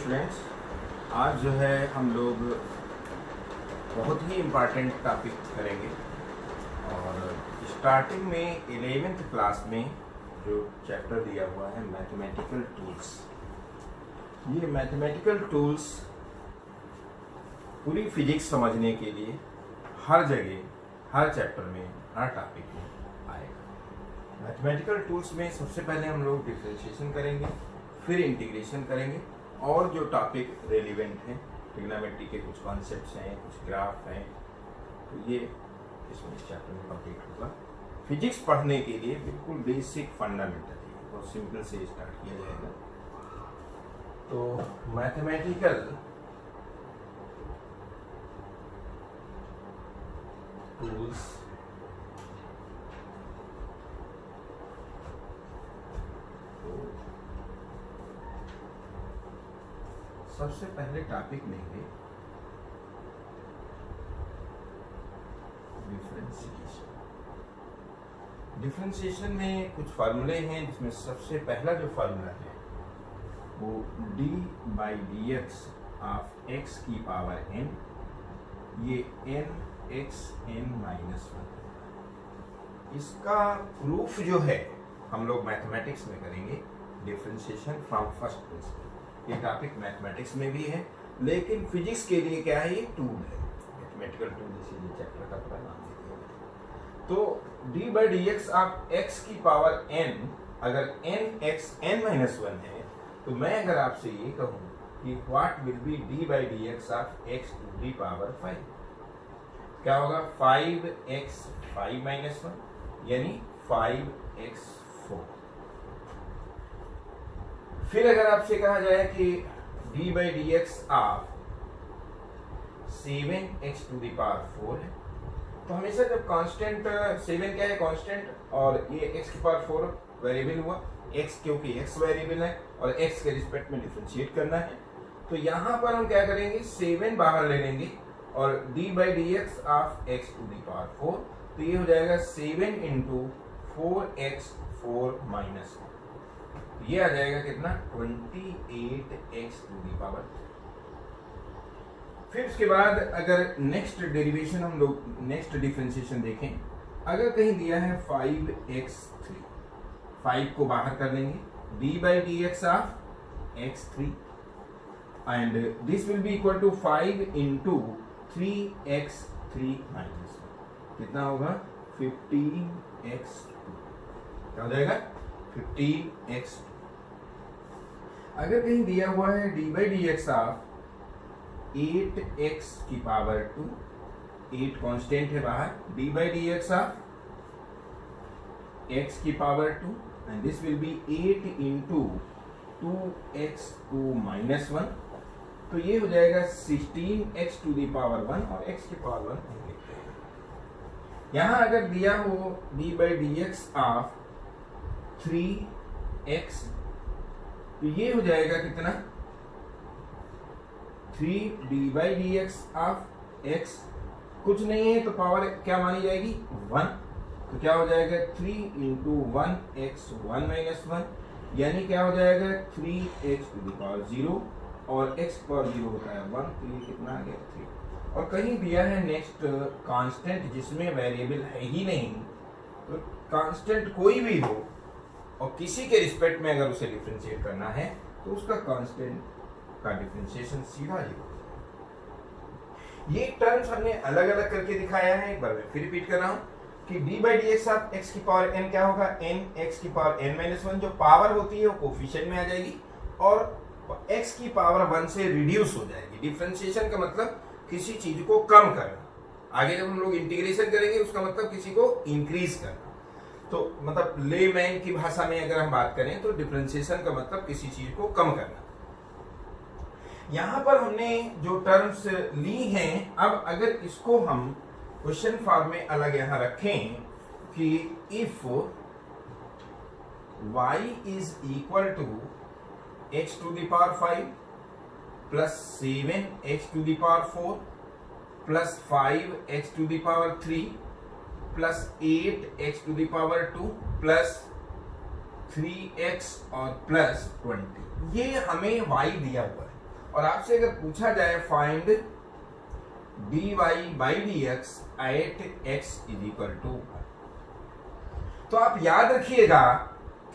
Students, आज जो है हम लोग बहुत ही इम्पॉर्टेंट टॉपिक करेंगे और स्टार्टिंग में 11th क्लास में जो चैप्टर दिया हुआ है मैथमेटिकल टूल्स, ये मैथमेटिकल टूल्स पूरी फिजिक्स समझने के लिए हर जगह, हर चैप्टर में, हर टॉपिक में आएगा। मैथमेटिकल टूल्स में सबसे पहले हम लोग डिफरेंशिएशन करेंगे, फिर इंटीग्रेशन करेंगे और जो टॉपिक रेलिवेंट हैं, ट्रिग्नोमेट्री के कुछ कॉन्सेप्ट्स हैं, कुछ ग्राफ हैं, तो ये इसमें इस चैप्टर में कंप्लीट होगा। फिजिक्स पढ़ने के लिए बिल्कुल बेसिक फंडामेंटल है, बहुत सिंपल से स्टार्ट किया जाएगा। तो मैथमेटिकल टूल्स सबसे पहले टॉपिक लेंगे डिफरेंशिएशन। डिफरेंशिएशन में कुछ फार्मूले हैं, जिसमें सबसे पहला जो फार्मूला है वो d/dx ऑफ x की पावर n, ये nxn-1। इसका प्रूफ जो है हम लोग मैथमेटिक्स में करेंगे, डिफरेंशिएशन फ्रॉम फर्स्ट प्रिंसिपल। ये टॉपिक मैथमेटिक्स में भी है, लेकिन फिजिक्स के लिए क्या है, ये टूल है, मैथमेटिकल टूल, इसीलिए चैप्टर का पूरा नाम देते हैं। तो d/dx ऑफ x की पावर n, अगर nxn-1 है, तो मैं अगर आपसे ये कहूं कि what will be d/dx of x to the power 5, क्या होगा, 5x 5-1 यानी 5x4। फिर अगर आपसे कहा जाए कि d/dx of 7x to the power 4 है, तो हमेशा जब कांस्टेंट 7 क्या है, कांस्टेंट, और ये x की पावर 4 वेरिएबल हुआ, x क्योंकि x वेरिएबल है और x के रिस्पेक्ट में डिफरेंशिएट करना है, तो यहाँ पर हम क्या करेंगे, 7 बाहर ले लेंगे और d/dx of x to the power 4, तो ये हो जाएगा 7 इंटू 4x4 माइनस, ये आ जाएगा कितना, 28x टू दी पावर। फिर उसके बाद अगर नेक्स्ट डेरिवेशन हम लोग, नेक्स्ट डिफरेंशिएशन देखें, अगर कहीं दिया है 5x3, 5 को बाहर कर लेंगे, d/dx of x3 and this will be equal to 5 into 3x3 minus, कितना होगा, 15x2, क्या हो जाएगा, 15x2। अगर कहीं दिया हुआ है d/dx ऑफ 8x की पावर 2, 8 कांस्टेंट है बाहर, d/dx ऑफ x की power 2 and this will B 8 into 2x2 minus 1, तो ये हो जाएगा 16x टू दी पावर 1 और x की पावर 1 हम लिखते हैं। यहां अगर दिया हो d/dx ऑफ 3x, तो ये हो जाएगा कितना, 3d/dx ऑफ x, कुछ नहीं है तो पावर क्या मानी जाएगी, 1, तो क्या हो जाएगा 3 इंटू 1x 1-1, यानी क्या हो जाएगा 3x टू दी पावर 0 और x पावर 0 होता है 1, तो ये कितना आ गया 3। और कहीं दिया है नेक्स्ट कांस्टेंट जिसमें वेरिएबल है ही नहीं, तो कांस्टेंट कोई भी हो और किसी के रिस्पेक्ट में अगर उसे डिफरेंशिएट करना है, तो उसका कांस्टेंट का डिफरेंशिएशन सीधा ही होगा। ये टर्म्स हमने अलग अलग करके दिखाया है, एक बार मैं फिर रिपीट कर रहा हूं कि d/dx ऑफ x की पावर n क्या होगा, nx की पावर n-1, जो पावर होती है वो कोफिशिएंट में आ जाएगी और x की पावर 1 से रिड्यूस हो जाएगी। डिफरेंशिएशन का मतलब किसी चीज को कम करना, आगे जब हम लोग इंटीग्रेशन करेंगे उसका मतलब किसी को इंक्रीज करना। तो मतलब लेमैन की भाषा में अगर हम बात करें तो डिफरेंशिएशन का मतलब किसी चीज को कम करना। यहां पर हमने जो टर्म्स ली हैं, अब अगर इसको हम क्वेश्चन फॉर्म में अलग यहां रखें कि if y is equal to x to the power 5 plus 7x to the power 4 plus 5x to the power 3 plus 8x to the power 2 plus 3x और प्लस 20, ये हमें y दिया हुआ है। और आपसे अगर पूछा जाए find dy by dx at x is equal to, तो आप याद रखिएगा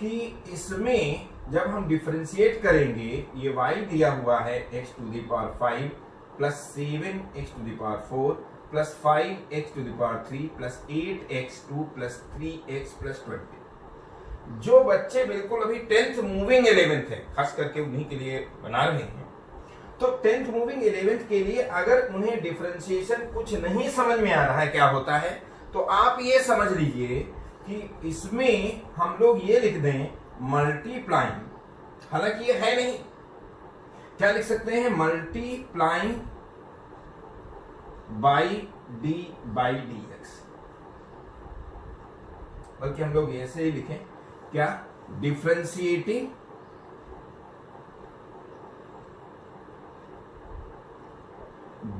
कि इसमें जब हम डिफरेंशिएट करेंगे, ये y दिया हुआ है x to the power 5 plus 7x to the power 4 plus 5x to the power 3 plus 8x2 plus 3x plus 20। जो बच्चे बिल्कुल अभी 10th मूविंग 11th है, खास करके उन्हीं के लिए बना रहे हैं, तो 10th मूविंग 11th के लिए अगर उन्हें डिफरेंशिएशन कुछ नहीं समझ में आ रहा है क्या होता है, तो आप ये समझ लीजिए कि इसमें हम लोग ये लिख दें मल्टीप्लाइंग, हालांकि ये है नहीं, क्या लिख सकते हैं, multiplying by d by d x, बल्कि हम लोग ऐसे ही लिखें, क्या, differentiating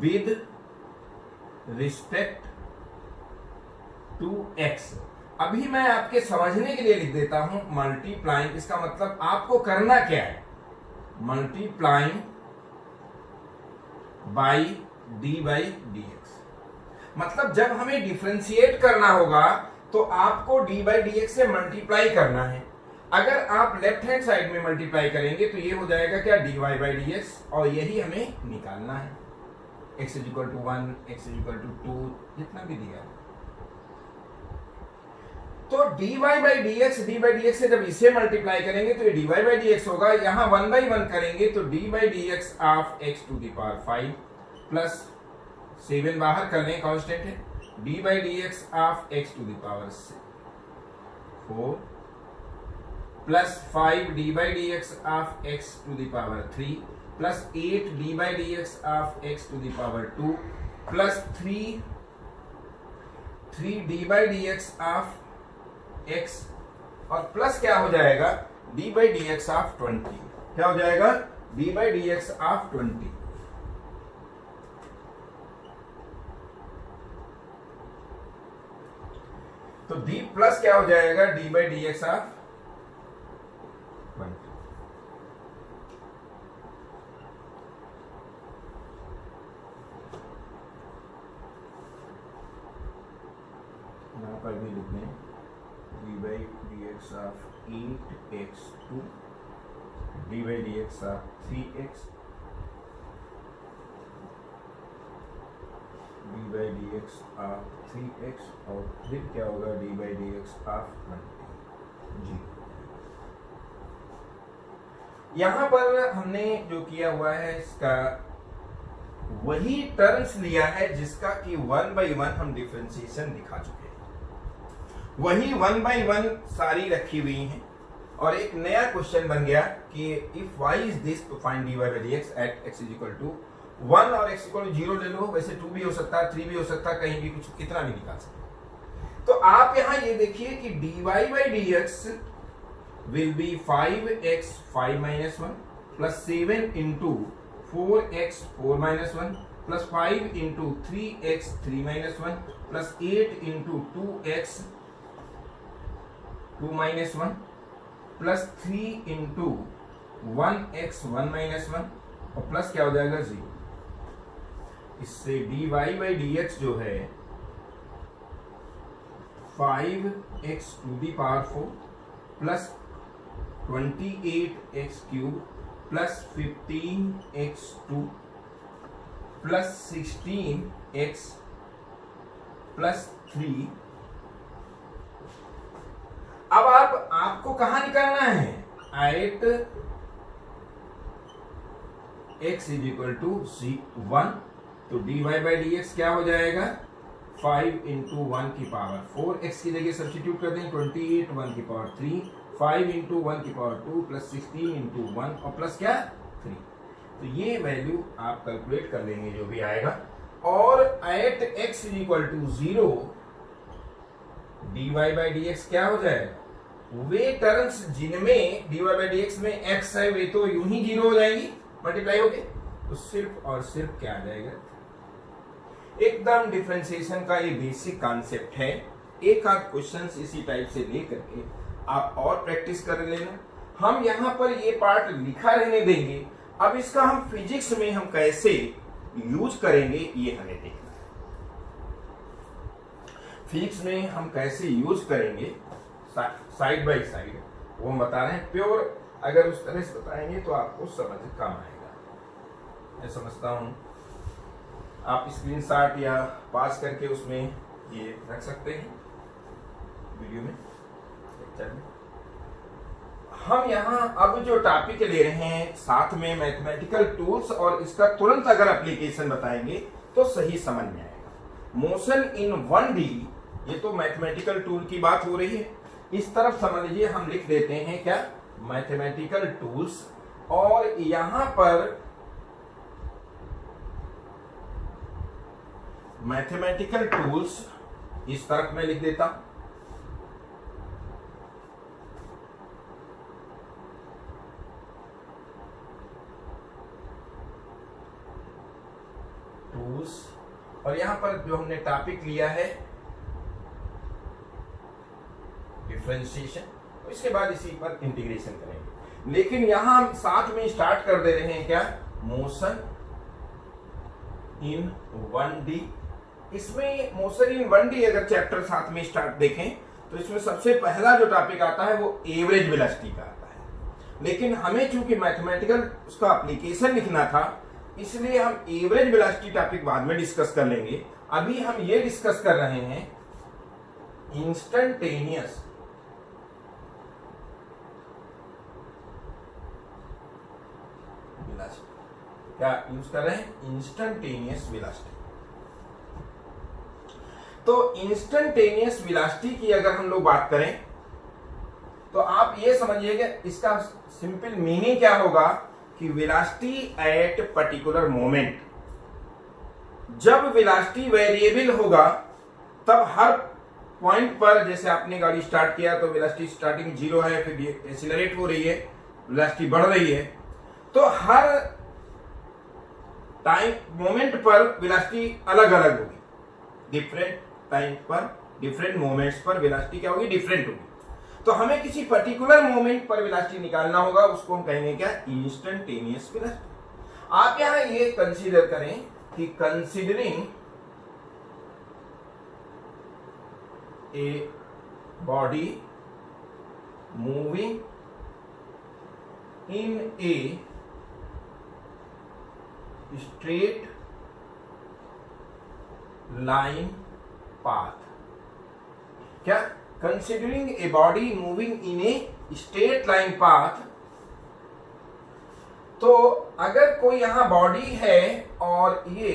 with respect to x. अभी मैं आपके समझने के लिए लिख देता हूं मल्टीप्लाइंग, इसका मतलब आपको करना क्या है, मल्टीप्लाइंग बाई डी एक्स। मतलब जब हमें डिफरेंशिएट करना होगा तो आपको डी बाई डी एक्स से मल्टीप्लाई करना है। अगर आप लेफ्ट हैंड साइड में मल्टीप्लाई करेंगे तो ये हो जाएगा क्या, d y by d x, और यही हमें निकालना है, x is equal to 1, x is equal to 2, जितना भी दिया है। तो dy बाई डी एक्स से जब इसे मल्टीप्लाई करेंगे तो ये dy बाई डी एक्स होगा, यहां 1 बाई 1 करेंगे तो dy by d x of x to the power 5 plus 7 बाहर कर लें, कांस्टेंट है, dy by d x of x to the power 4 plus 5 d by d x of x to the power 3 plus 8 d by d x of x to the power 2 plus 3 d by d x of x, और plus क्या हो जाएगा, d by d x of 20, क्या हो जाएगा, d by d x of 20। तो d plus क्या हो जाएगा, d by d x of 20। यहां पर भी लिख दें D by d x of 8x2, D by d x of 3x, D by d x of 3x, और फिर क्या होगा, D by d x of 20 जी। यहां पर हमने जो किया हुआ है इसका वही टर्म्स लिया है जिसका कि 1 बाई 1 हम डिफरेंशिएशन दिखा चुके हैं, वही 1 बाई 1 सारी रखी हुई हैं। और एक नया क्वेश्चन बन गया कि इफ y इज दिस तो find dy by d x at x is equal to 1 और x इक्वल टू 0 ले लो, वैसे 2 भी हो सकता है, 3 भी हो सकता है, कहीं भी कुछ कितना भी निकाल सकते। तो आप यहां ये देखिए कि dy by d x will be 5x 5 minus 1 plus 7 into 4x 4 minus 1 plus 5 into 3x 3 minus 1 plus 8 into 2x 2 minus 1 plus 3 into 1x 1 minus 1, और प्लस क्या हो जाएगा, 0। इससे dy बाई डी एक्स जो है 5x to the power 4 plus 28x cube plus 15x2 plus 16x plus 3। अब आपको कहां निकालना है, at x is equal to 1, तो dy बाई डी एक्स क्या हो जाएगा, 5 इंटू 1 की पावर 4, x की जगह सब्स्टिट्यूट कर दें, 28 1 की पावर 3, 5 इंटू 1 की पावर 2 प्लस 16 इंटू 1 और प्लस क्या 3। तो ये वैल्यू आप कैलकुलेट कर लेंगे जो भी आएगा, और at x is equal to 0 dy by d x क्या हो जाएगा, वे टर्म्स जिनमें dy बाई डी एक्स में x है वे तो यूं ही 0 हो जाएंगी मल्टीप्लाई होके, तो सिर्फ और सिर्फ क्या आ जाएगा, एकदम डिफरेंशिएशन का ये बेसिक कॉन्सेप्ट है। एक आध क्वेश्चंस इसी टाइप से लेकर के आप और प्रैक्टिस कर लेना। हम यहाँ पर ये पार्ट लिखा रहने देंगे, अब इसका हम फिजिक्स में हम कैसे यूज करेंगे ये हमें देखना है। फिजिक्स में हम कैसे यूज करेंगे साइड बाय साइड वो हम बता रहे हैं। प्योर अगर उस तरह से बताएंगे तो आपको समझ काम आएगा, मैं समझता हूं। आप स्क्रीनशॉट या पास करके उसमें ये रख सकते हैं वीडियो में, लेक्चर में। हम यहाँ अब जो टॉपिक ले रहे हैं साथ में मैथमेटिकल टूल्स, और इसका तुरंत अगर एप्लीकेशन बताएंगे तो सही समझ में आएगा। मोशन इन 1D, ये तो मैथमेटिकल टूल की बात हो रही है। इस तरफ समझ लीजिए हम लिख देते हैं क्या, मैथमेटिकल टूल्स, और यहां पर मैथमेटिकल टूल्स इस तरफ में लिख देता हूं। टूल्स, और यहां पर जो हमने टॉपिक लिया है डिफरेंशिएशन, इसके बाद इसी पर इंटीग्रेशन करेंगे। लेकिन यहां हम साथ में स्टार्ट कर दे रहे हैं क्या, मोशन इन 1D। इसमें मोशन इन 1D अगर चैप्टर साथ में स्टार्ट देखें तो इसमें सबसे पहला जो टॉपिक आता है वो एवरेज वेलोसिटी का आता है। लेकिन हमें चूंकि मैथमेटिकल उसका एप्लीकेशन लिखना था, इसलिए हम एवरेज वेलोसिटी टॉपिक बाद में डिस्कस कर लेंगे। अभी हम ये डिस्कस कर रहे हैं इंस्टेंटेनियस वेलोसिटी। क्या यूज कर रहे हैं, इंस्टेंटेनियस वेलोसिटी। तो इंस्टेंटेनियस वेलोसिटी की अगर हम लोग बात करें तो आप ये समझिएगा, इसका सिंपल मीनिंग क्या होगा कि वेलोसिटी एट पर्टिकुलर मोमेंट। जब वेलोसिटी वेरिएबल होगा तब हर पॉइंट पर, जैसे आपने गाड़ी स्टार्ट किया तो वेलोसिटी स्टार्टिंग 0 है, फिर एक्सीलरेट हो रही है, वेलोसिटी बढ़ रही है, तो हर टाइम मोमेंट पर वेलोसिटी अलग अलग होगी। डिफरेंट टाइम पर, डिफरेंट मोमेंट्स पर वेलोसिटी क्या होगी, डिफरेंट होगी। तो हमें किसी पर्टिकुलर मोमेंट पर वेलोसिटी निकालना होगा, उसको हम कहेंगे क्या, इंस्टेंटेनियस वेलोसिटी। आप यहां ये कंसीडर करें कि considering a body moving in a straight line path. क्या, considering a body moving in a straight line path. तो अगर कोई यहां बॉडी है और ये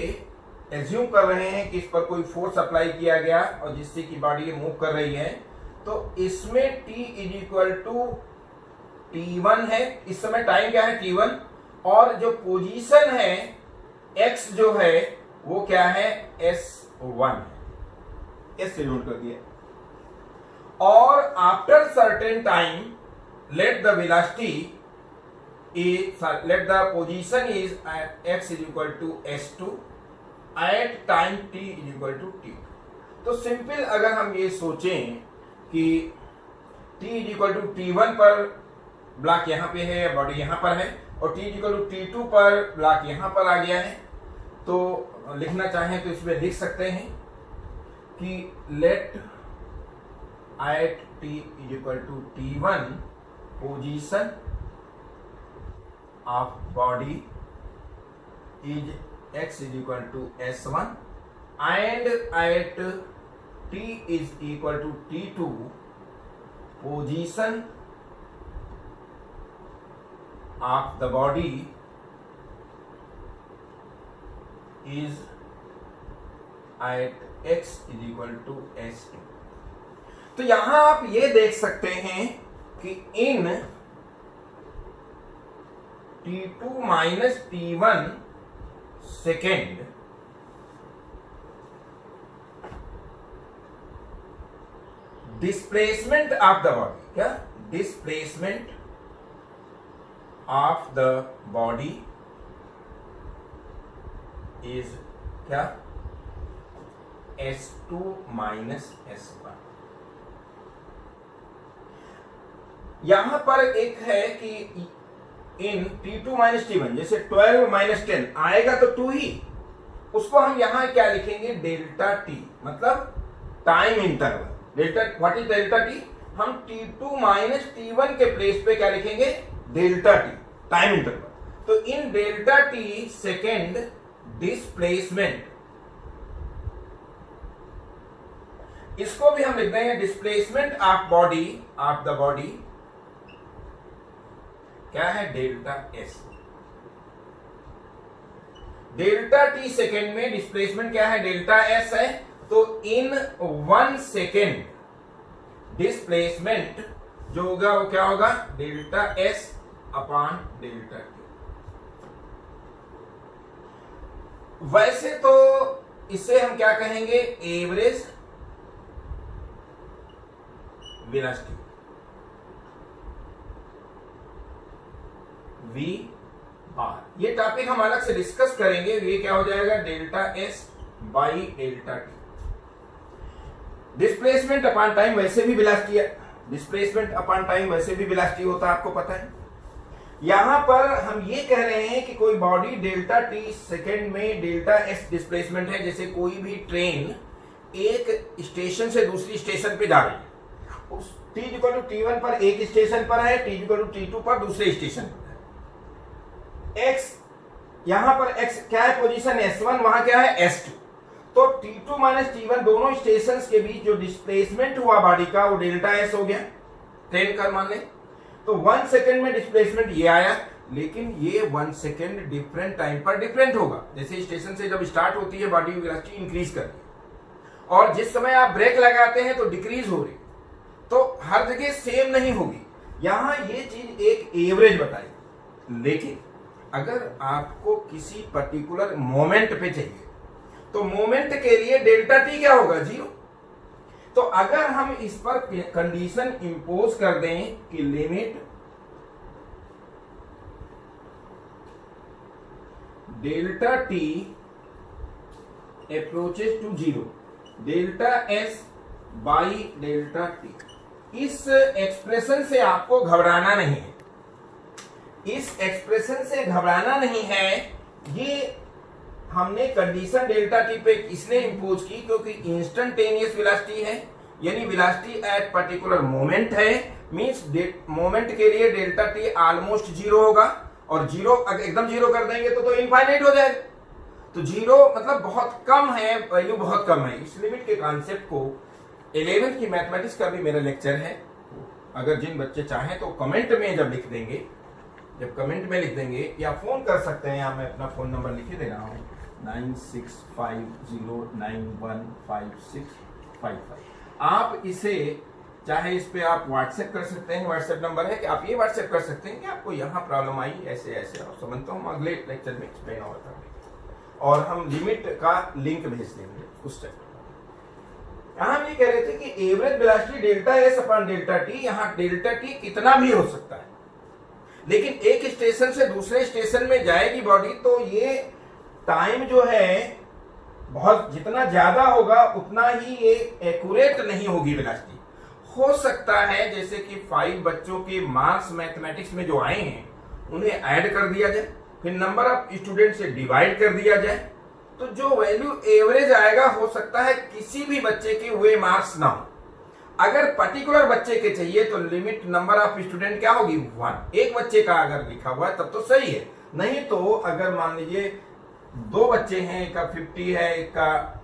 एज्यूम कर रहे हैं कि इस पर कोई फोर्स अप्लाई किया गया और जिससे कि बॉडी ये मूव कर रही है, तो इसमें t is equal to t1 है। इस समय टाइम क्या है, t1, और जो पोजीशन है x जो है वो क्या है, s1 है। s से नोट कर दिया। और after certain time let the velocity let the position is at x is equal to s2 at time t is equal to t। तो सिंपल अगर हम ये सोचें कि t is equal to t1 पर ब्लॉक यहाँ पे है, बॉडी यहाँ पर है, और t is equal to t2 पर ब्लॉक यहाँ पर आ गया है, तो लिखना चाहें तो इसमें लिख सकते हैं कि let at t is equal to t1 position of body is x is equal to s1 and at t is equal to t2 position of the body is at x is equal to s2। तो यहां आप ये देख सकते हैं कि in t2 minus t1 second displacement of the body, क्या, displacement of the body is क्या, s2 माइनस s1। यहां पर एक है कि इन t2 माइनस टी1, जैसे 12 माइनस 10 आएगा तो 2 ही, उसको हम यहां क्या लिखेंगे, डेल्टा टी, मतलब time interval. Delta, what is delta T, हम t2 माइनस t1 के प्लेस पे क्या लिखेंगे, डेल्टा टी, टाइम इंटरवल। तो in delta T second displacement, इसको भी हम लिख देंगे displacement of body, of the body क्या है, delta S. Delta T second में डिस्प्लेसमेंट क्या है, डेल्टा एस है। तो इन 1 सेकेंड डिस्प्लेसमेंट जो होगा वो क्या होगा, delta S upon delta T. वैसे तो इसे हम क्या कहेंगे, एवरेज वेलोसिटी, वी आर। ये टॉपिक हम अलग से डिस्कस करेंगे। ये क्या हो जाएगा, delta s by delta T. Displacement upon time वैसे भी वेलोसिटी है, डिस्प्लेसमेंट अपॉन टाइम वैसे भी वेलोसिटी होता है, आपको पता है। यहां पर हम ये कह रहे हैं कि कोई बॉडी डेल्टा टी सेकेंड में डेल्टा एस डिस्प्लेसमेंट है। जैसे कोई भी ट्रेन एक स्टेशन से दूसरी स्टेशन पे जा रही है, उस t इक्वल टू t1 पर एक स्टेशन पर है, t इक्वल टू t2 पर दूसरे स्टेशन पर है। x, यहां पर x क्या है, पोजीशन s1, वहां क्या है s2। तो t2 माइनस t1 दोनों स्टेशन के बीच जो डिस्प्लेसमेंट हुआ बॉडी का वो डेल्टा s हो गया, ट्रेन का मान लें। तो 1 सेकेंड में डिस्प्लेसमेंट ये आया, लेकिन ये 1 सेकेंड डिफरेंट टाइम पर डिफरेंट होगा। जैसे स्टेशन से जब स्टार्ट होती है बॉडी वेलोसिटी इंक्रीज कर रही है, और जिस समय आप ब्रेक लगाते हैं तो डिक्रीज हो रही, तो हर जगह सेम नहीं होगी। यहां ये चीज एक एवरेज बताई। लेकिन अगर आपको किसी पर्टिकुलर मोमेंट पे चाहिए तो मोमेंट के लिए डेल्टा टी क्या होगा, 0। तो अगर हम इस पर कंडीशन इंपोज कर दें कि limit delta t approaches to 0, delta s by delta t, इस एक्सप्रेशन से आपको घबराना नहीं है। इस एक्सप्रेशन से घबराना नहीं है। ये हमने कंडीशन डेल्टा टी पे इसलिए इंपोज की क्योंकि इंस्टेंटेनियस वेलोसिटी है, यानी वेलोसिटी एट पर्टिकुलर मोमेंट है। मींस मोमेंट के लिए डेल्टा टी ऑलमोस्ट 0 होगा, और 0 अगर एकदम 0 कर देंगे तो इनफाइनाइट हो जाएगा। तो 0 मतलब बहुत कम है, वैल्यू बहुत कम है। इस लिमिट के कॉन्सेप्ट को 11th की मैथमेटिक्स का भी मेरा लेक्चर है। अगर जिन बच्चे चाहें तो कमेंट में जब लिख देंगे, जब कमेंट में लिख देंगे या फोन कर सकते हैं, या मैं अपना फोन नंबर लिख दे रहा हूँ 9650915655। आप इसे चाहे इस पे आप व्हाट्सएप कर सकते हैं, व्हाट्सएप नंबर है कि आप ये व्हाट्सएप कर सकते हैं कि आपको यहाँ प्रॉब्लम आई, ऐसे ऐसे आप समझता हूँ, अगले लेक्चर में एक्सप्लेन होता है और हम लिमिट का लिंक भेज देंगे उस टाइम। यहां हम ये कह रहे थे कि average velocity delta S upon delta T, यहां डेल्टा टी कितना भी हो सकता है, लेकिन एक स्टेशन से दूसरे स्टेशन में जाएगी बॉडी, तो ये टाइम जो है बहुत जितना ज्यादा होगा उतना ही ये एक्यूरेट नहीं होगी वेलोसिटी। हो सकता है जैसे कि 5 बच्चों के मार्क्स मैथमेटिक्स में जो आए हैं उन्हें ऐड कर दिया जाए, फिर नंबर ऑफ स्टूडेंट से डिवाइड कर दिया जाए, तो जो वैल्यू एवरेज आएगा हो सकता है किसी भी बच्चे के हुए मार्क्स ना हो। अगर पर्टिकुलर बच्चे के चाहिए तो लिमिट नंबर ऑफ स्टूडेंट क्या होगी, 1। एक बच्चे का अगर लिखा हुआ है तब तो सही है, नहीं तो अगर मान लीजिए 2 बच्चे हैं, एक का 50 है एक का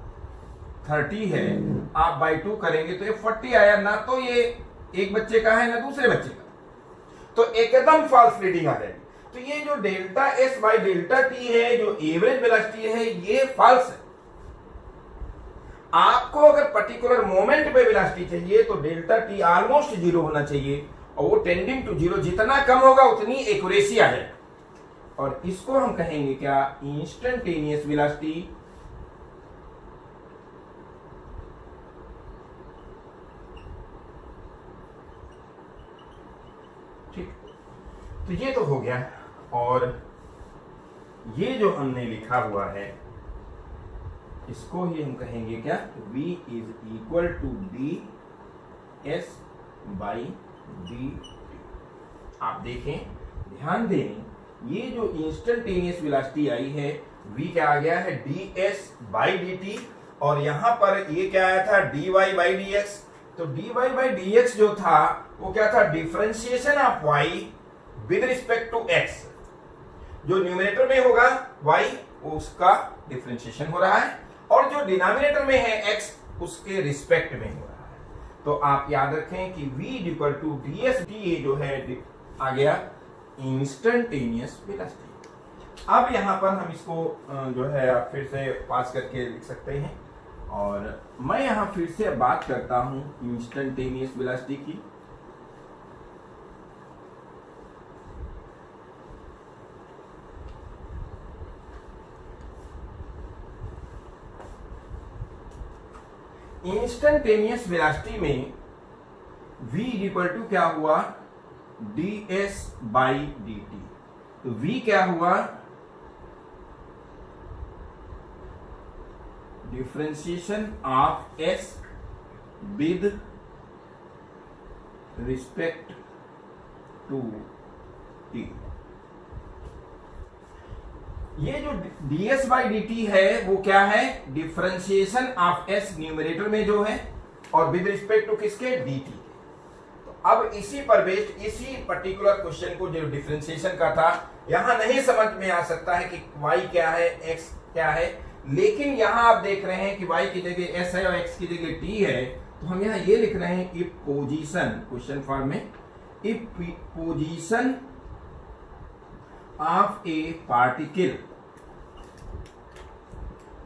30 है, आप बाई 2 करेंगे तो ये 40 आया ना, तो ये एक बच्चे का है ना दूसरे बच्चे का, तो एकदम फॉल्स रीडिंग आ जाएगी। तो ये जो delta s by delta T है, जो एवरेज वेलोसिटी है, ये फॉल्स है। आपको अगर पर्टिकुलर मोमेंट पे वेलोसिटी चाहिए तो डेल्टा टी ऑलमोस्ट 0 होना चाहिए, और वो टेंडिंग टू 0, जितना कम होगा उतनी एक्यूरेसी आ जाएगी, और इसको हम कहेंगे क्या, इंस्टेंटेनियस वेलोसिटी। ठीक, तो ये तो हो गया। और ये जो हमने लिखा हुआ है इसको ही हम कहेंगे क्या, v is equal to d s by d t. आप देखें, ध्यान दें ये जो इंस्टेंटेनियस वेलोसिटी आई है v क्या आ गया है ds बाई dt, और यहां पर ये क्या आया था dy बाई dx। तो dy बाई dx जो था वो क्या था differentiation of y with respect to x। जो न्यूमरेटर में होगा y उसका डिफरेंशिएशन हो रहा है, और जो डिनोमिनेटर में है x उसके रिस्पेक्ट में हो रहा है। तो आप याद रखें कि v equal to ds dA जो है आ गया इंस्टेंटेनियस वेलोसिटी। अब यहां पर हम इसको जो है आप फिर से पास करके लिख सकते हैं, और मैं यहां फिर से बात करता हूं इंस्टेंटेनियस वेलोसिटी की। इंस्टेंटेनियस वेलोसिटी में v इक्वल टू क्या हुआ ds बाई dt। तो v क्या हुआ differentiation of s with respect to t। ये जो ds बाई dt है वो क्या है डिफरेंशिएशन ऑफ s न्यूमरेटर में जो है, और विद रिस्पेक्ट टू किसके dt। अब इसी पर बेस्ड इसी पर्टिकुलर क्वेश्चन को जो डिफरेंशिएशन का था यहां नहीं समझ में आ सकता है कि y क्या है x क्या है, लेकिन यहां आप देख रहे हैं कि y की जगह s है और x की जगह t है। तो हम यहां ये लिख रहे हैं इफ पोजीशन, क्वेश्चन फॉर्म में, if position of a particle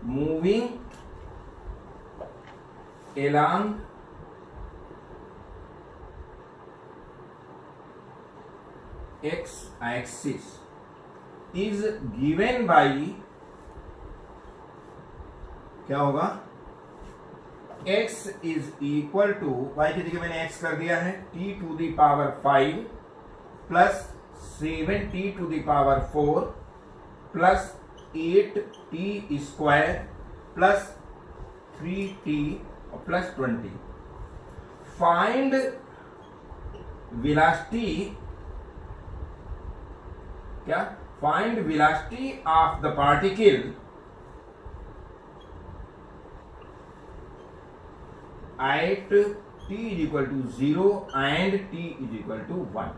moving along x axis is given by क्या होगा x is equal to y की जगह मैंने x कर दिया है t to the power 5 plus 7t to the power 4 plus 8t square plus 3t और plus 20। Find velocity, क्या find velocity of the particle at t is equal to 0 and t is equal to 1।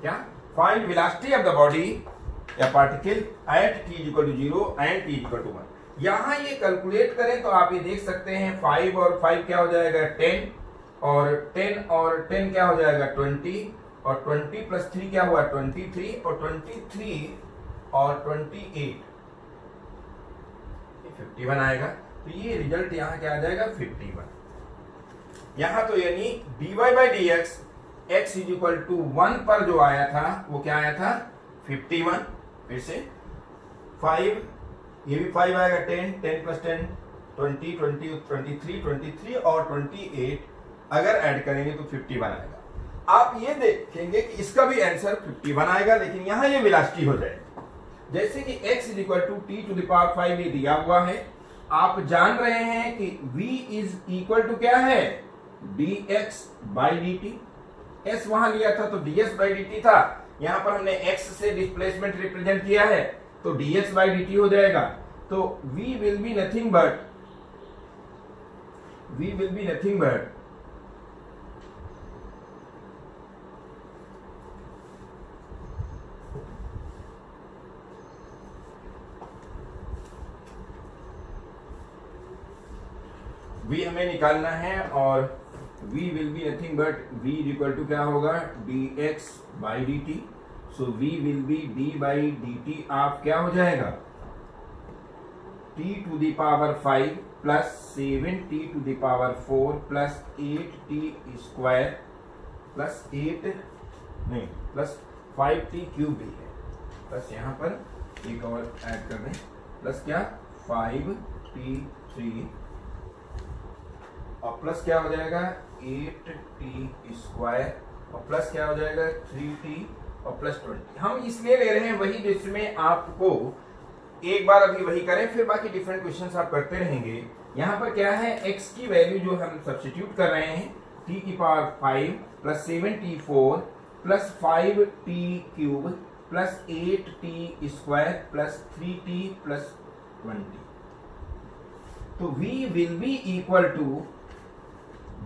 क्या find velocity of the body या particle at t is equal to 0 and t is equal to 1। यहां ये calculate करें तो आप ये देख सकते हैं 5 और 5 क्या हो जाएगा 10, और 10 और 10 क्या हो जाएगा 20, और 20 प्लस 3 क्या हुआ 23, और 23 और 28 51 आएगा। तो ये रिजल्ट यहाँ क्या आ जाएगा 51। यहाँ तो यानी dy by dx x is equal to 1 पर जो आया था वो क्या आया था 51। फिर से 5, ये भी 5 आएगा 10, 10 प्लस 10 20, 20, 23, 23 और 28 अगर ऐड करेंगे तो 51 आएगा। आप ये देखेंगे कि इसका भी आंसर 51 आएगा, लेकिन यहां ये वेलोसिटी हो जाएगी। जैसे कि x is equal to t to the power 5 ये दिया हुआ है, आप जान रहे हैं कि v इज इक्वल टू क्या है dx बाई dt। s वहां लिया था तो ds बाई dt था, यहां पर हमने x से डिस्प्लेसमेंट रिप्रेजेंट किया है तो dx बाई dt हो जाएगा। तो v will be nothing but v हमें निकालना है, और v will be nothing but v equal to क्या होगा dx by dt। So v will be d by dt of क्या हो जाएगा t to the power 5 plus 7t to the power 4 plus 8t square plus 8 नहीं plus 5t cube भी है, plus यहाँ पर एक और ऐड कर दें प्लस क्या 5t3 और प्लस क्या हो जाएगा 8t स्क्वायर और प्लस क्या हो जाएगा 3t और प्लस 20। हम इसलिए ले रहे हैं वही जिसमें आपको एक बार अभी वही करें, फिर बाकी डिफरेंट क्वेश्चंस आप करते रहेंगे। यहाँ पर क्या है x की वैल्यू जो हम सब्स्टिट्यूट कर रहे हैं t की पावर 5 plus 7t4 plus 5t cube plus 8t square plus 3t plus 20। तो v will be equal to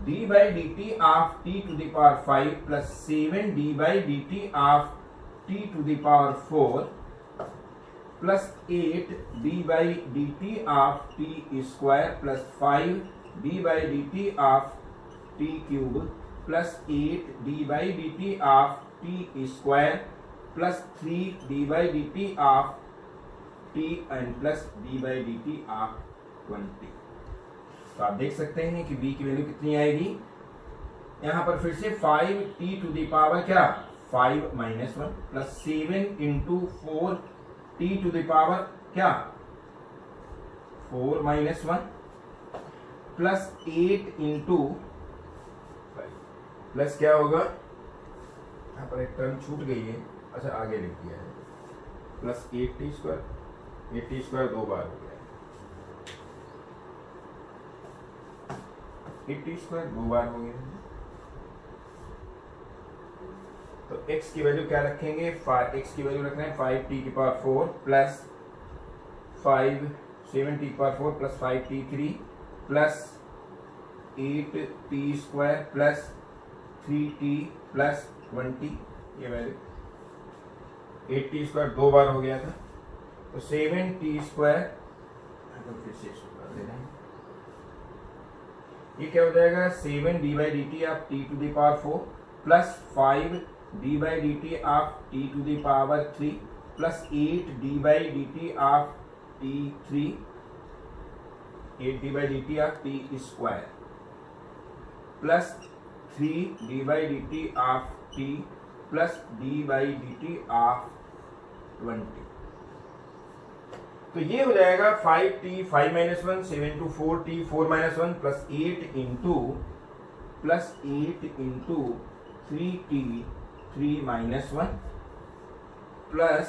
d by d t of t to the power 5 plus 7d by d t of t to the power 4 plus 8d by d t of t square plus 5d by d t of t cube plus 8d by d t of t square plus 3d by d t of t and plus d by d t of 20। तो आप देख सकते हैं कि b की value कितनी आएगी। यहां पर फिर से 5t टू द पावर क्या 5 minus 1 plus 7 into 4t to the power क्या 4 माइनस 1 प्लस 8 इंटू प्लस क्या होगा, यहां पर एक टर्म छूट गई है, अच्छा आगे लिख दिया है, प्लस 8t स्क्वायर 2 बार हो गया, 8t स्क्वायर 2 बार हो गया। तो x की वैल्यू क्या रखेंगे, x की वैल्यू रख रहे हैं 5t की पावर 4 प्लस 7t की power 4 plus 5t3 plus 8t square plus 3t plus 20। ये वैल्यू 8t स्क्वायर 2 बार हो गया था, तो 7t स्क्वायर फिर से कर दे रहे हैं, ये क्या हो जाएगा 7d by d t of t to the power 4 plus 5d by d t of t to the power 3 plus 8d by d t of t3 8d by d t of t square plus 3d by d t of t plus d by d t of 20। तो ये हो जाएगा 5t 5 minus 1 7 to 4t 4 minus 1 plus 8 into 3t 3 minus 1 plus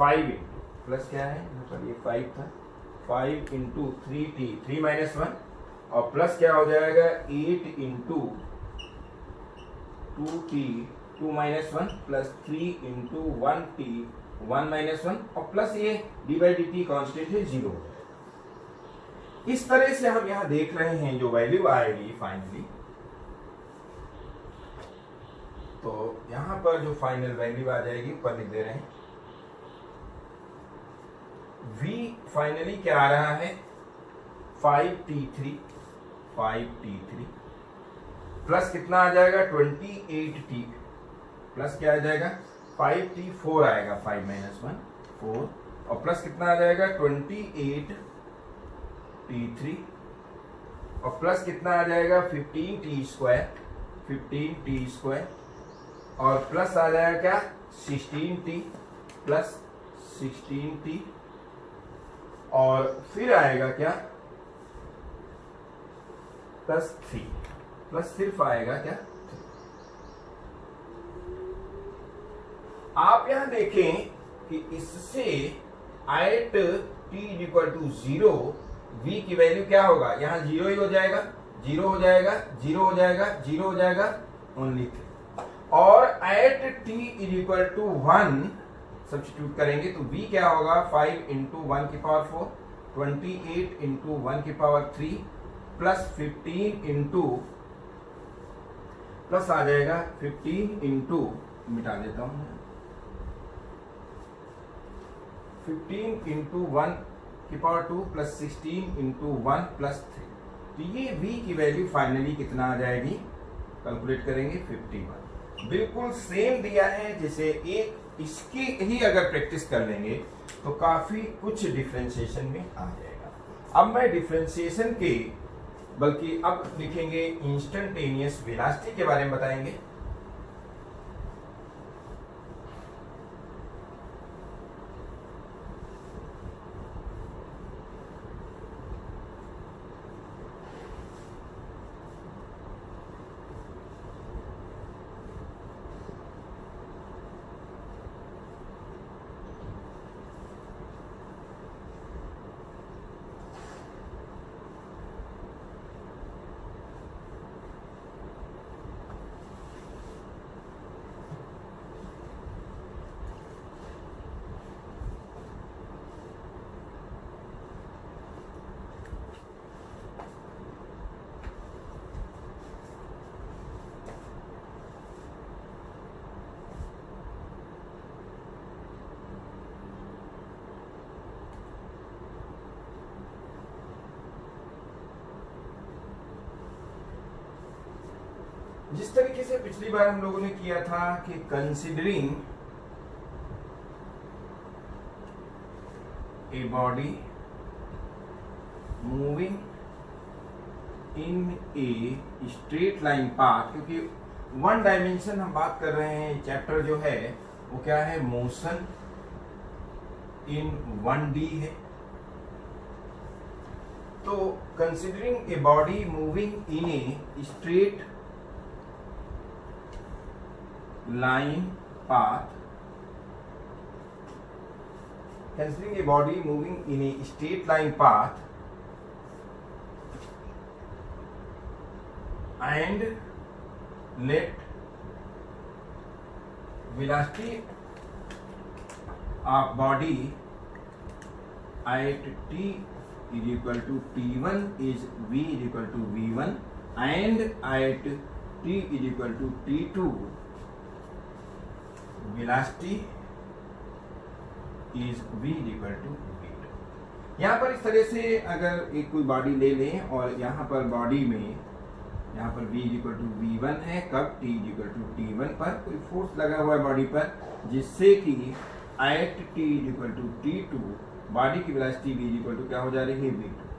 5 into plus क्या है यहाँ पर ये 5 था 5 इंटू 3t 3 माइनस 1 और प्लस क्या हो जाएगा 8 into 2t 2 minus 1 plus 3 into 1t 1 minus 1 और प्लस ये D by d T constant है 0। इस तरह से हम यहां देख रहे हैं जो वैल्यू आएगी फाइनली, तो यहां पर जो फाइनल वैल्यू आ जाएगी ऊपर लिख दे रहे हैं, v फाइनली क्या आ रहा है 5t3 प्लस कितना आ जाएगा 28t प्लस क्या आ जाएगा 5t 4 आएगा 5 माइनस 1 4 और प्लस कितना आ जाएगा 28t3 और प्लस कितना आ जाएगा 15t स्क्वायर और प्लस आ जाएगा क्या 16t प्लस 16t और फिर आएगा क्या प्लस 3 प्लस सिर्फ आएगा क्या 3। आप यहां देखें कि इससे at t equal to 0 v की वैल्यू क्या होगा, यहां 0 ही हो जाएगा 0 हो जाएगा 0 हो जाएगा 0 हो जाएगा ओनली 3 और at t equal to 1 substitute करेंगे तो v क्या होगा 5 इंटू 1 की पावर 4 28 इंटू 1 की पावर 3 प्लस 15 इंटू प्लस आ जाएगा 15 इंटू मिटा देता हूं 15 इंटू 1 की पावर 2 प्लस 16 इंटू 1 प्लस 3। तो ये v की वैल्यू फाइनली कितना आ जाएगी, कैलकुलेट करेंगे 51। बिल्कुल सेम दिया है जैसे एक इसकी ही अगर प्रैक्टिस कर लेंगे तो काफी कुछ डिफरेंशिएशन में आ जाएगा। अब मैं डिफरेंशिएशन के बल्कि अब लिखेंगे इंस्टेंटेनियस वेलोसिटी के बारे में बताएंगे। जिस तरीके से पिछली बार हम लोगों ने किया था कि considering a body moving in a straight line path, क्योंकि वन डायमेंशन हम बात कर रहे हैं, चैप्टर जो है वो क्या है, मोशन इन 1D है। तो considering a body moving in a straight line path, considering a body moving in a straight line path and let velocity of body at t is equal to t1 is v is equal to v1 and at t is equal to t2 velocity is v equal to v2। यहाँ पर इस तरह से अगर एक कोई body ले लें और यहाँ पर बॉडी में यहाँ पर v इक्वल टू v1 है, कब t इक्वल टू t1 पर कोई फोर्स लगा हुआ है बॉडी पर, जिससे कि at t equal to t2 body की वेलोसिटी v इक्वल टू क्या हो जा रही है, v2।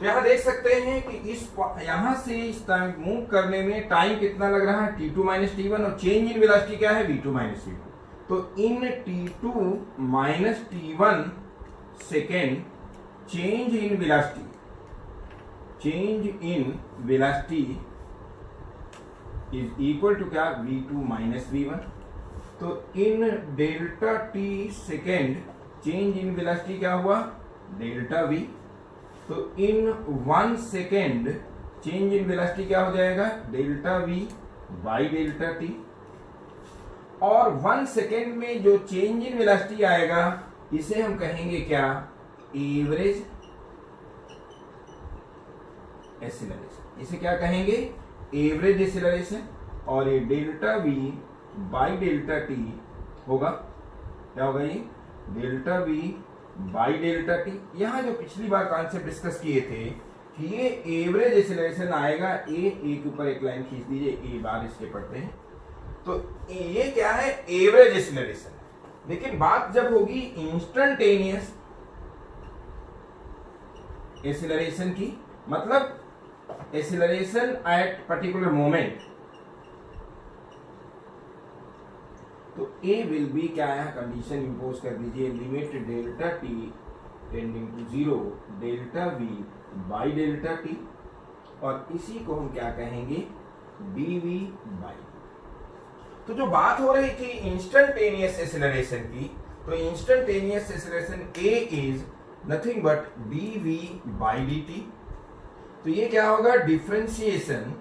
तो यहाँ देख सकते हैं कि इस यहाँ से इस टाइम मूव करने में टाइम कितना लग रहा है, t2 माइनस t1, और चेंज इन वेलोसिटी क्या है, v2 माइनस v2। तो in t2 minus t1 second change in velocity, change in velocity is equal to क्या, v2 माइनस v1। तो in delta t second change in velocity क्या हुआ, delta v। तो in 1 second change in velocity क्या हो जाएगा, delta v by delta t। और 1 second में जो चेंज इन वेलोसिटी आएगा इसे हम कहेंगे क्या, एवरेज एक्सीलरेशन। इसे क्या कहेंगे, एवरेज एक्सीलरेशन। और ये delta v by delta t होगा, क्या होगा ये, delta v by delta T. यहाँ जो पिछली बार कॉन्सेप्ट डिस्कस किए थे कि ये एवरेज एक्सीलरेशन आएगा, ए के ऊपर एक लाइन खींच दीजिए, ए बार इसके पढ़ते हैं। तो ये क्या है, एवरेज एक्सीलरेशन। लेकिन बात जब होगी इंस्टेंटेनियस एक्सीलरेशन की, मतलब एक्सीलरेशन एट पर्टिकुलर मोमेंट, तो A विल बी क्या है, कंडीशन इंपोज कर दीजिए, limit delta t tending to 0 delta v by delta t, और इसी को हम क्या कहेंगे, dv बाई। तो जो बात हो रही थी इंस्टेंटेनियस एक्सीलरेशन की, तो instantaneous acceleration A is nothing but dv by dt। तो ये क्या होगा, differentiation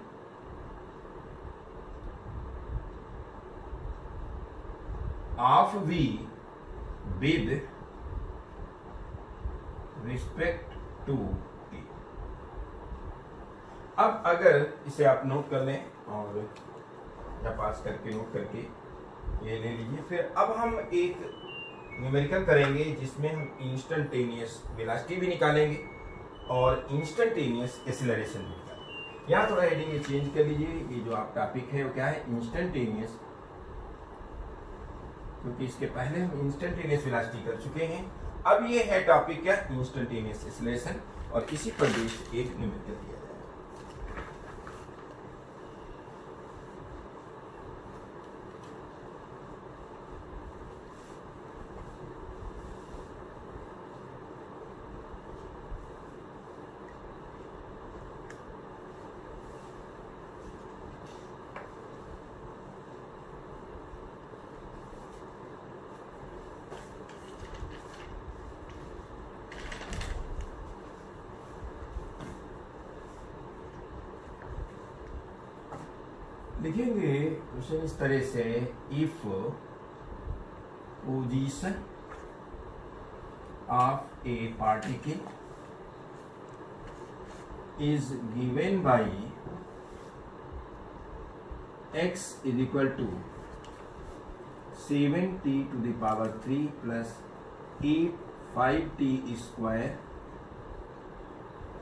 of v with respect to t। अब अगर इसे आप नोट कर लें और या पास करके नोट करके ये ले लीजिए, फिर अब हम एक न्यूमेरिकल करेंगे जिसमें हम इंस्टेंटेनियस वेलोसिटी भी निकालेंगे और इंस्टेंटेनियस एक्सीलरेशन भी निकालेंगे। यहाँ थोड़ा हेडिंग ये चेंज कर लीजिए, ये जो आप टॉपिक है वो क्या है, इंस्टेंटेनियस, क्योंकि इसके पहले हम इंस्टेंटेनियस वेलोसिटी कर चुके हैं। अब ये है टॉपिक क्या, इंस्टेंटेनियस एक्सीलरेशन, और इसी पर बेस्ड एक न्यूमेरिकल दिया जाएगा। लिखेंगे क्वेश्चन इस तरह से, if position of a particle is given by x is equal to 7t to the power 3 plus 8 5t square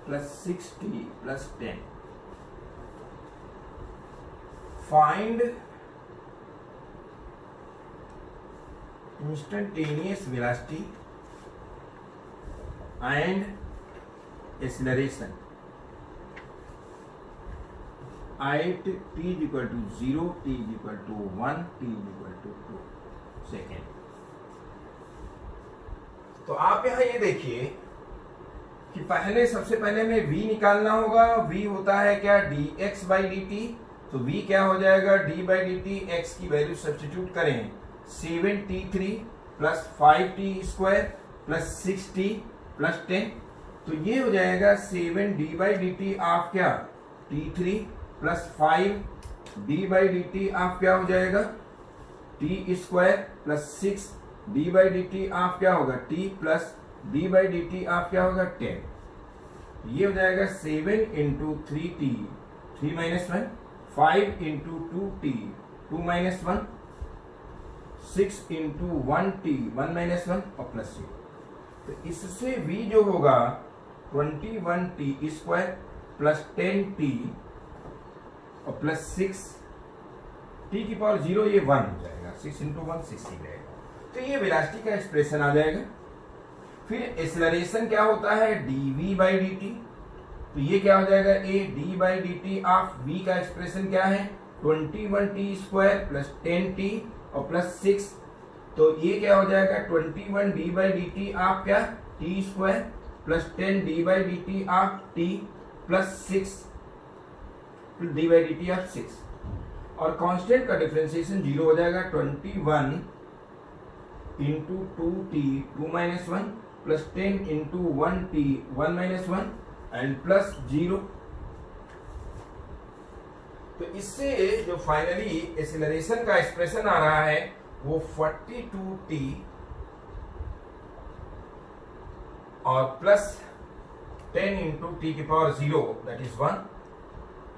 plus 6t plus 10. Find instantaneous velocity and acceleration at t is equal to 0, t is equal to 1, t is equal to 2 second. तो आप यहां ये देखिए कि पहले सबसे पहले में v निकालना होगा. v होता है क्या, dx by dt. तो v क्या हो जाएगा, d by dt. x की वैल्यू सब्स्टिट्यूट करें 7t3 plus 5t square plus 6t plus 10. तो ये हो जाएगा 7d by dt ऑफ क्या, t3 plus 5d by dt of क्या हो जाएगा, t square plus 6d by dt of क्या होगा, t plus d by dt of क्या होगा, 10. ये हो जाएगा 7 into 3t 3 minus 1, 5 into 2t 2 minus 1, 6 into 1t 1 minus 1 और प्लस 0. तो इससे v जो होगा 21t स्क्वायर प्लस 10t और प्लस 6 t की पावर 0, ये 1 हो जाएगा. 6 इंटू 1 6 ही रहेगा. तो ये वेलोसिटी का एक्सप्रेशन आ जाएगा. फिर एक्सेलरेशन क्या होता है, dv by dt. तो ये क्या हो जाएगा, a d by dt of v का एक्सप्रेशन क्या है, 21t स्क्वायर प्लस 10t और प्लस 6. तो ये क्या हो जाएगा 21d by dt ऑफ क्या, t square plus 10d by dt of t plus 6d by dt of 6. और कांस्टेंट का डिफरेंशिएशन 0 हो जाएगा. 21 into 2t 2 minus 1 plus 10 into 1t 1 minus 1 and plus 0. तो इससे जो फाइनली एक्सेलरेशन का एक्सप्रेशन आ रहा है वो 42t और प्लस 10 इंटू टी की पावर 0 दैट इज 1.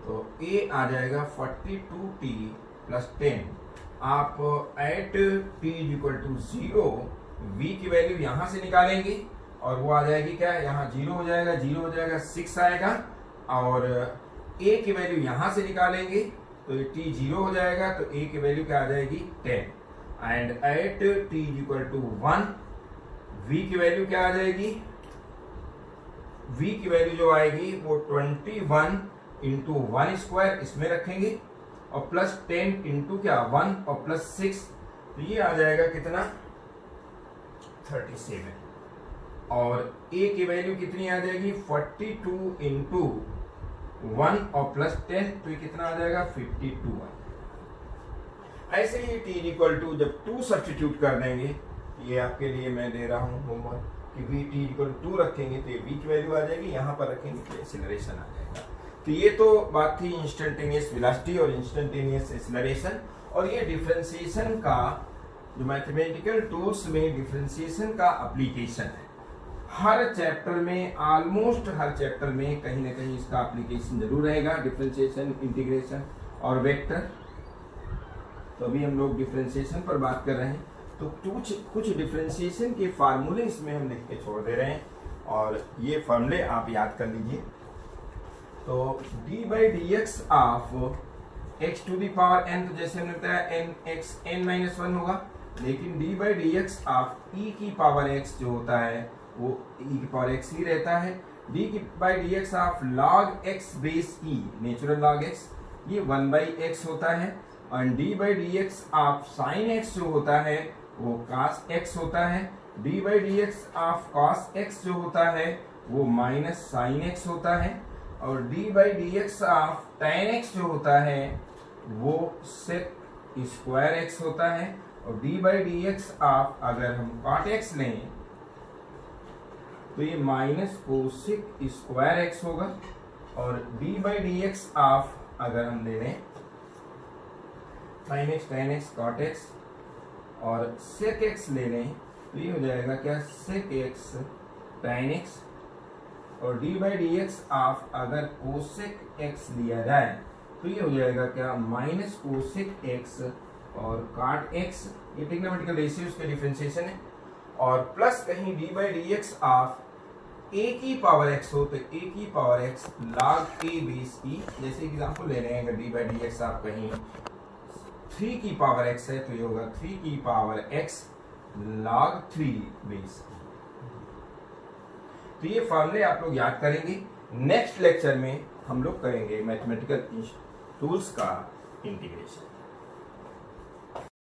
तो a आ जाएगा 42t प्लस 10. आप at t is equal to 0 v की वैल्यू यहां से निकालेंगे और वो आ जाएगी क्या, यहाँ 0 हो जाएगा, 0 हो जाएगा 6 आएगा. और a की वैल्यू यहां से निकालेंगे तो t 0 हो जाएगा. तो a की वैल्यू क्या आ जाएगी 10. And at t is equal to 1 v की वैल्यू क्या आ जाएगी, v की वैल्यू जो आएगी वो 21 इंटू 1 स्क्वायर इसमें रखेंगे और प्लस 10 इंटू क्या 1 और प्लस 6. तो ये आ जाएगा कितना 37. और a की वैल्यू कितनी आ जाएगी 42 इंटू 1 और प्लस 10. तो ये कितना आ जाएगा 52. ऐसे ही t इक्वल टू जब 2 सब्स्टिट्यूट कर देंगे, ये आपके लिए मैं दे रहा हूं होमवर्क कि v t इक्वल टू 2 रखेंगे तो ये v की वैल्यू आ जाएगी, यहां पर रखेंगे तो एक्सेलरेशन आ जाएगा. तो ये तो बात थी इंस्टेंटेनियस वेलोसिटी और इंस्टेंटेनियस एक्सेलरेशन. और ये डिफरेंशिएशन का जो मैथमेटिकल टूल्स में डिफरेंशिएशन का एप्लीकेशन है. हर चैप्टर में, ऑलमोस्ट हर चैप्टर में कहीं ना कहीं इसका एप्लीकेशन जरूर रहेगा. डिफरेंशिएशन, इंटीग्रेशन और वेक्टर. तो अभी हम लोग डिफरेंशिएशन पर बात कर रहे हैं. तो कुछ डिफरेंशिएशन के फार्मूले इसमें हम लिख के छोड़ दे रहे हैं और ये फार्मूले आप याद कर लीजिए. तो d by dx of x to the power n, तो जैसे हमने बताया n x n माइनस 1 होगा. लेकिन d by dx of e की पावर x जो होता है वो e की पावर x ही रहता है. d by dx of log x base e, natural log x, ये 1 by x होता है. और d by dx of sin x जो होता है वो cos x होता है. d by dx of cos x जो होता है वो माइनस sin x होता है. और d by dx of tan x जो होता है वो sec स्क्वायर x होता है. और d by dx ऑफ अगर हम cot x लें तो ये माइनस कोसेक स्क्वायर x होगा. और d by dx ऑफ अगर हम ले लें sin x tan x cot x और sec x ले लें तो ये हो जाएगा क्या, sec x tan x. और d by dx ऑफ अगर कोसेक x लिया जाए तो ये हो जाएगा क्या, माइनस कोसेक x और cot x. ये ट्रिग्नोमेट्रिकल रेशियोज के डिफरेंशिएशन है. और प्लस कहीं d by dx of a की पावर x हो तो a की power x log a base e, जैसे एग्जांपल ले रहे हैं अगर d बाई डी एक्स आप कहीं 3 की पावर x है तो ये होगा 3 की power x log 3 base e। तो ये फॉर्मूले आप लोग याद करेंगे। नेक्स्ट लेक्चर में हम लोग करेंगे मैथमेटिकल टूल्स का इंटीग्रेशन।